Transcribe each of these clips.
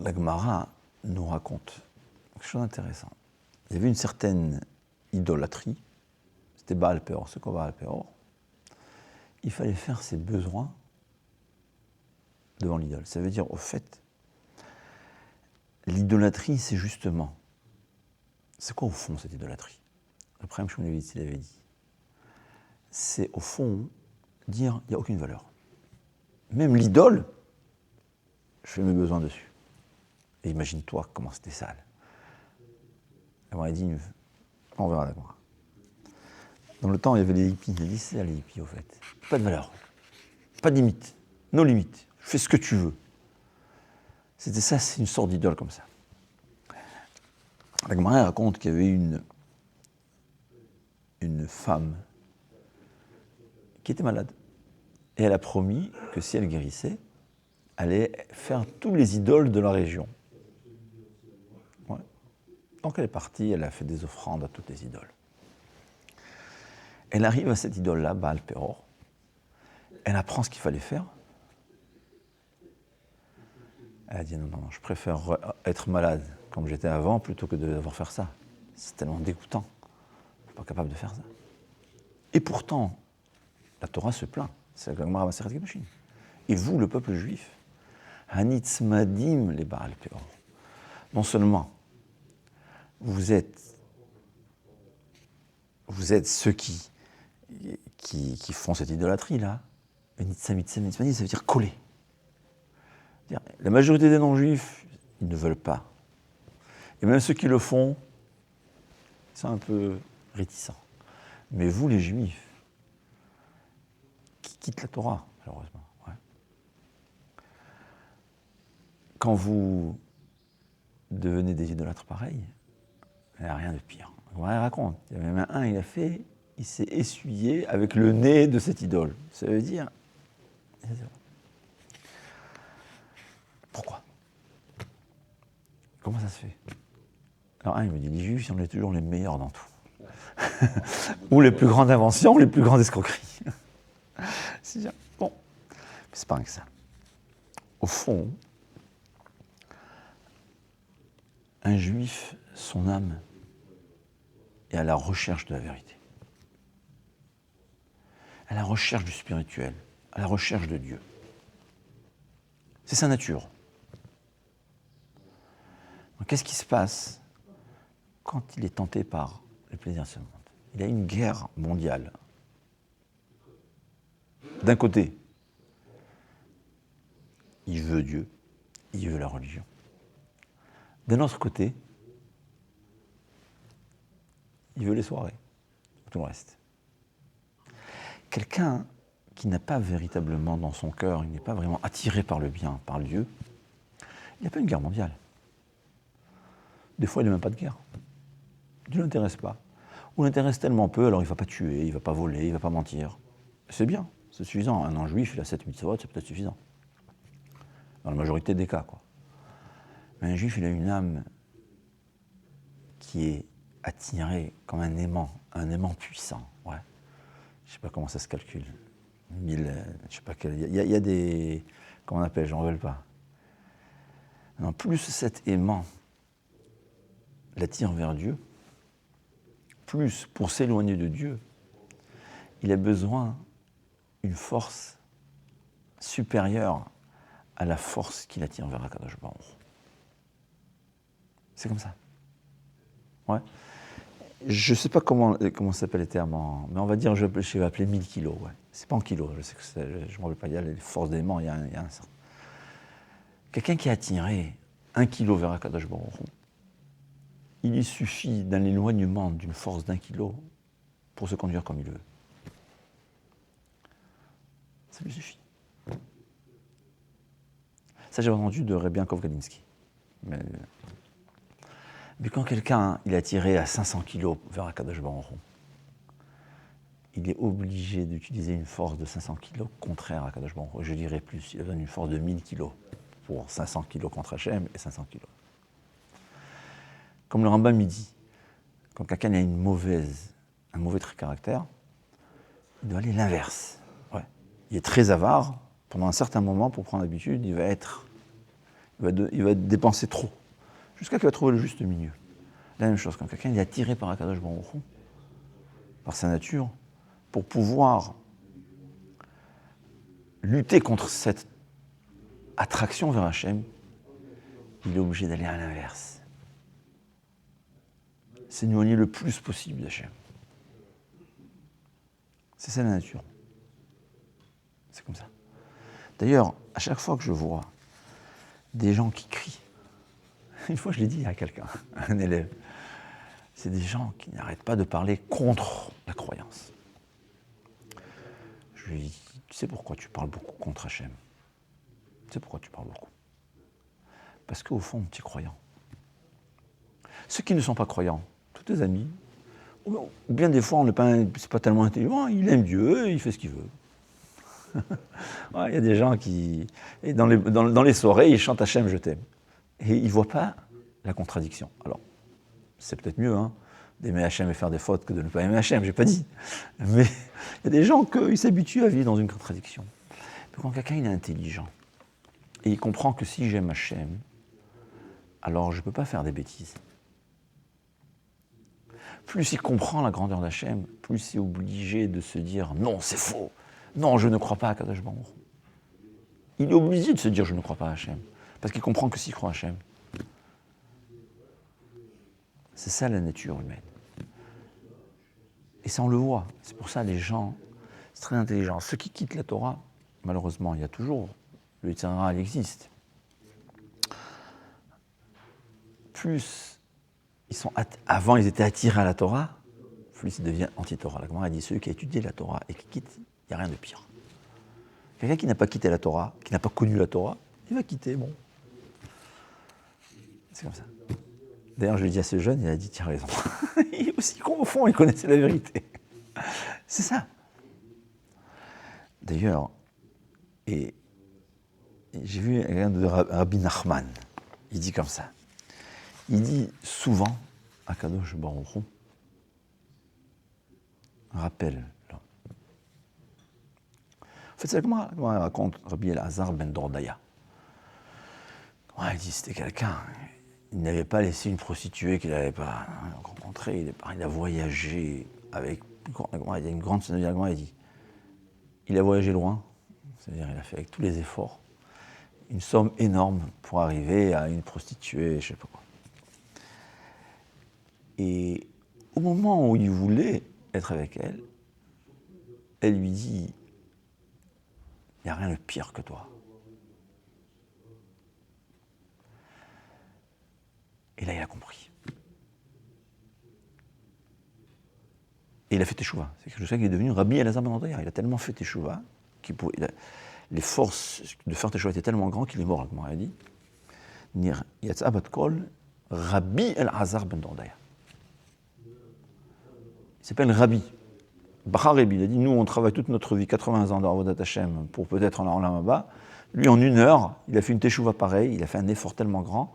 la Gemara nous raconte quelque chose d'intéressant. Il y avait une certaine idolâtrie, c'était Baal Péor, ce qu'on Baal Péor. Il fallait faire ses besoins devant l'idole. Ça veut dire, au fait, l'idolâtrie, c'est justement, c'est quoi au fond cette idolâtrie? Après, M. Shmulevitz, il avait dit, c'est au fond dire, il n'y a aucune valeur. Même l'idole, je fais mes besoins dessus. Et imagine-toi comment c'était sale. Alors, il dit, on verra la Gemara. Dans le temps, il y avait les hippies. Il a dit, c'est ça les hippies, au fait. Pas de valeur. Pas de limite. No limites. Fais ce que tu veux. C'était ça, c'est une sorte d'idole comme ça. La Gemara raconte qu'il y avait une femme qui était malade. Et elle a promis que si elle guérissait, elle allait faire tous les idoles de la région. Ouais. Donc elle est partie, elle a fait des offrandes à toutes les idoles. Elle arrive à cette idole-là, Baal Péor. Elle apprend ce qu'il fallait faire. Elle a dit non, je préfère être malade comme j'étais avant plutôt que de devoir faire ça. C'est tellement dégoûtant. Je ne suis pas capable de faire ça. Et pourtant, la Torah se plaint. C'est la Gemara Masechet Kiddushin. Et vous, le peuple juif, Hanitzmadim les Baal Péor. Non seulement vous êtes ceux qui font cette idolâtrie-là, mais Nitzmadim, ça veut dire coller. La majorité des non-juifs, ils ne veulent pas. Et même ceux qui le font, ils sont un peu réticents. Mais vous, les juifs, qui quittent la Torah, malheureusement, ouais. Quand vous devenez des idolâtres pareils, il n'y a rien de pire. On raconte, il y en a même un, il s'est essuyé avec le nez de cette idole. Ça veut dire... Pourquoi? Comment ça se fait? Alors un, il me dit, les juifs, on est toujours les meilleurs dans tout. Ou les plus grandes inventions, ou les plus grandes escroqueries. C'est bien. Bon, mais c'est pas rien que ça. Au fond, un juif, son âme est à la recherche de la vérité. À la recherche du spirituel, à la recherche de Dieu. C'est sa nature. Donc, qu'est-ce qui se passe quand il est tenté par le plaisir de ce monde? Il y a une guerre mondiale. D'un côté, il veut Dieu, il veut la religion. D'un autre côté, il veut les soirées, tout le reste. Quelqu'un qui n'a pas véritablement dans son cœur, il n'est pas vraiment attiré par le bien, par Dieu, il n'y a pas une guerre mondiale. Des fois, il n'y a même pas de guerre. Dieu ne l'intéresse pas. Ou l'intéresse tellement peu, alors il ne va pas tuer, il ne va pas voler, il ne va pas mentir. C'est bien, c'est suffisant. Un non-juif, il a 7 mitzvot, c'est peut-être suffisant. Dans la majorité des cas, quoi. Mais un juif, il a une âme qui est attirée comme un aimant puissant. Ouais. Je ne sais pas comment ça se calcule. Je sais pas quel. Il y a des. Comment on appelle? J'en veux pas. Non, plus cet aimant l'attire vers Dieu, plus pour s'éloigner de Dieu, il a besoin d'une force supérieure à la force qui l'attire vers Akadosh Baruch Hu. C'est comme ça. Ouais. Je ne sais pas comment s'appellent les termes, mais on va dire, je vais appeler 1000 kilos. Ouais. C'est pas en kilos, je sais que je ne me rappelle pas, il y a les forces d'aimant, il y a un certain. Quelqu'un qui est attiré 1 kilo vers Akadosh Baruch Hu, il lui suffit d'un éloignement d'une force d'1 kilo pour se conduire comme il veut. Ça lui suffit. Ça, j'ai entendu de Rabbi Yaakov Kalinsky. Mais quand quelqu'un il est attiré à 500 kilos vers Akadosh Baruch Hu, il est obligé d'utiliser une force de 500 kilos contraire à Akadosh Baruch Hu. Je dirais plus, il a besoin d'une force de 1000 kilos pour 500 kilos contre Hachem et 500 kilos. Comme le Rambam il dit, quand quelqu'un a un mauvais caractère, il doit aller l'inverse. Ouais. Il est très avare, pendant un certain moment, pour prendre l'habitude, il va il va dépenser trop, jusqu'à qu'il va trouver le juste milieu. La même chose, quand quelqu'un est attiré par Akadosh Baruch Hu, par sa nature, pour pouvoir lutter contre cette attraction vers Hachem, il est obligé d'aller à l'inverse. S'éloigner le plus possible d'Hachem. C'est ça la nature. C'est comme ça. D'ailleurs, à chaque fois que je vois des gens qui crient, une fois je l'ai dit à quelqu'un, à un élève, c'est des gens qui n'arrêtent pas de parler contre la croyance. Je lui dis, tu sais pourquoi tu parles beaucoup contre Hachem? Tu sais pourquoi tu parles beaucoup? Parce qu'au fond, tu es croyant. Ceux qui ne sont pas croyants, tous tes amis, ou bien des fois, c'est pas tellement intelligent, il aime Dieu, il fait ce qu'il veut. Il y a des gens qui, et dans les soirées, ils chantent Hachem, je t'aime. Et ils ne voient pas la contradiction. Alors, c'est peut-être mieux d'aimer Hachem et faire des fautes que de ne pas aimer Hachem, j'ai pas dit. Mais il y a des gens qui s'habituent à vivre dans une contradiction. Mais quand quelqu'un il est intelligent, et il comprend que si j'aime Hachem, alors je ne peux pas faire des bêtises. Plus il comprend la grandeur d'Hachem, plus il est obligé de se dire « Non, c'est faux. Non, je ne crois pas à Kadosh Baruch Hu. » Il est obligé de se dire « Je ne crois pas à Hachem. » Parce qu'il comprend que s'il croit à Hachem. C'est ça la nature humaine. Et ça, on le voit. C'est pour ça les gens, c'est très intelligent. Ceux qui quittent la Torah, malheureusement, il y a toujours, le Yetzer Hara, il existe. Plus avant, ils étaient attirés à la Torah, plus ils deviennent anti-Torah. La Gemara dit celui qui a étudié la Torah et qui quitte, il n'y a rien de pire. Quelqu'un qui n'a pas quitté la Torah, qui n'a pas connu la Torah, il va quitter, bon. C'est comme ça. D'ailleurs, je lui ai dit à ce jeune, il a dit, tu as raison. Il est aussi con au fond, il connaissait la vérité. C'est ça. D'ailleurs, et j'ai vu un de Rabbi Nachman, il dit comme ça. Il dit souvent à Kadosh Baruch Hu, rappelle. En fait, c'est comment il raconte Rabbi Elazar ben Dordaya. Il dit c'était quelqu'un, il n'avait pas laissé une prostituée qu'il n'avait pas rencontrée, il a voyagé avec, il y a une grande il dit, il a voyagé loin, c'est-à-dire il a fait avec tous les efforts, une somme énorme pour arriver à une prostituée, je ne sais pas quoi. Et au moment où il voulait être avec elle, elle lui dit « Il n'y a rien de pire que toi. » Et là, il a compris. Et il a fait teshuva. C'est que je sais qu'il est devenu Rabbi Elazar ben Dordaya. Il a tellement fait teshuva, les forces de faire teshuva étaient tellement grandes qu'il est mort, comme on a dit. Yatsa bat kol Rabbi Elazar ben Dordaya. Il s'appelle Rabbi. Bacharebi, il a dit, nous on travaille toute notre vie, 80 ans dans Avodat Hashem, pour peut-être en Olam Haba. Lui, en 1 heure, il a fait une teshuva pareille, il a fait un effort tellement grand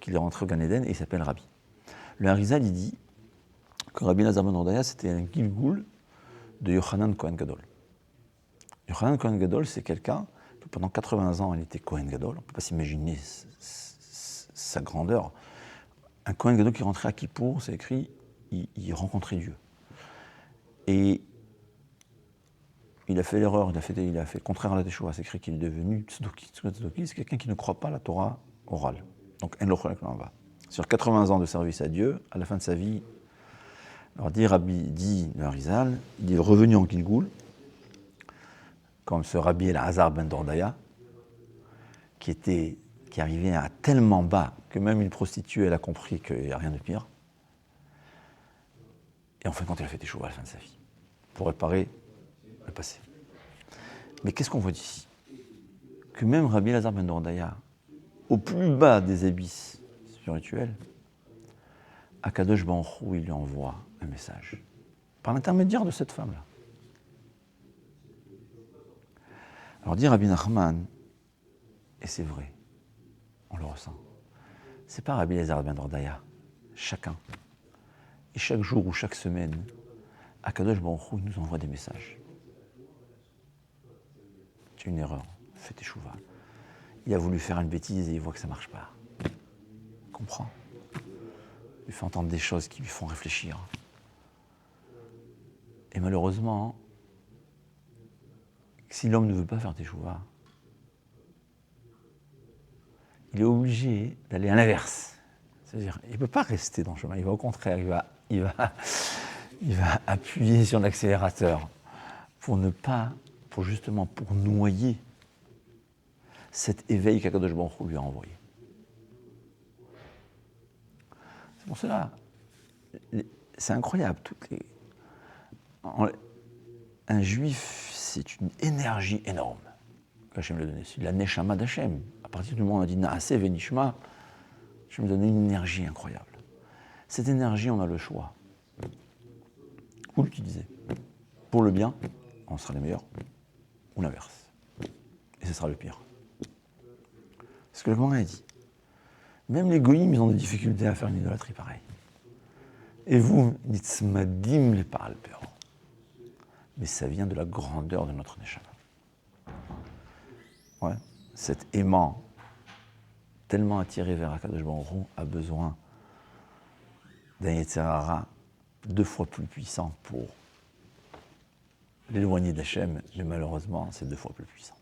qu'il est rentré au Gan Eden et il s'appelle Rabbi. Le Harizal, il dit que Rabbi Elazar ben Dordaya, c'était un Gilgoul de Yochanan Kohen Gadol. Yochanan Kohen Gadol, c'est quelqu'un que pendant 80 ans, il était Kohen Gadol. On ne peut pas s'imaginer sa grandeur. Un Kohen Gadol qui rentrait à Kippour, c'est écrit, il rencontrait Dieu. Et il a fait l'erreur, il a fait contraire à la teshuva, c'est écrit qu'il est devenu tzedouki. Tzedouki, c'est quelqu'un qui ne croit pas à la Torah orale. Donc, en l'ocholek l'enva. Sur 80 ans de service à Dieu, à la fin de sa vie, alors dit le Harizal, il est revenu en Gilgoul, comme ce Rabbi Elazar ben Dordaya, qui arrivait à tellement bas que même une prostituée, elle a compris qu'il n'y a rien de pire. Et en fin de compte, il a fait teshuva à la fin de sa vie, pour réparer le passé. Mais qu'est-ce qu'on voit d'ici? Que même Rabbi Elazar ben Dordaya, au plus bas des abysses spirituels, Akadosh Baruch Hu, il lui envoie un message, par l'intermédiaire de cette femme-là. Alors dit Rabbi Nachman, et c'est vrai, on le ressent, c'est pas Rabbi Elazar ben Dordaya, chacun. Et chaque jour ou chaque semaine, Akadosh Baruch Hu nous envoie des messages. Tu as une erreur, fais teshuva. il a voulu faire une bêtise et il voit que ça ne marche pas. Il comprend. Il lui fait entendre des choses qui lui font réfléchir. Et malheureusement, si l'homme ne veut pas faire teshuva, il est obligé d'aller à l'inverse. C'est-à-dire, il ne peut pas rester dans le chemin, il va au contraire, il va appuyer sur l'accélérateur pour justement noyer cet éveil qu'Akadosh Baruch Hu lui a envoyé. C'est pour cela, c'est incroyable. Un juif, c'est une énergie énorme qu'Hachem lui a donnée. C'est la neshama d'Hachem. À partir du moment où on a dit Naaseh venishma, Hachem lui a donné une énergie incroyable. Cette énergie, on a le choix. Ou l'utiliser. Pour le bien, on sera les meilleurs, ou l'inverse. Et ce sera le pire. Ce que le Coran a dit. Même les goïms, ils ont des difficultés à faire une idolâtrie pareille. Et vous, nitzmadim les parle peur. Mais ça vient de la grandeur de notre neshama. Ouais. Cet aimant, tellement attiré vers Akadosh Baruch Hu, a besoin d'un Yetzer Hara 2 fois plus puissant pour l'éloigner d'Hachem, mais malheureusement, c'est 2 fois plus puissant.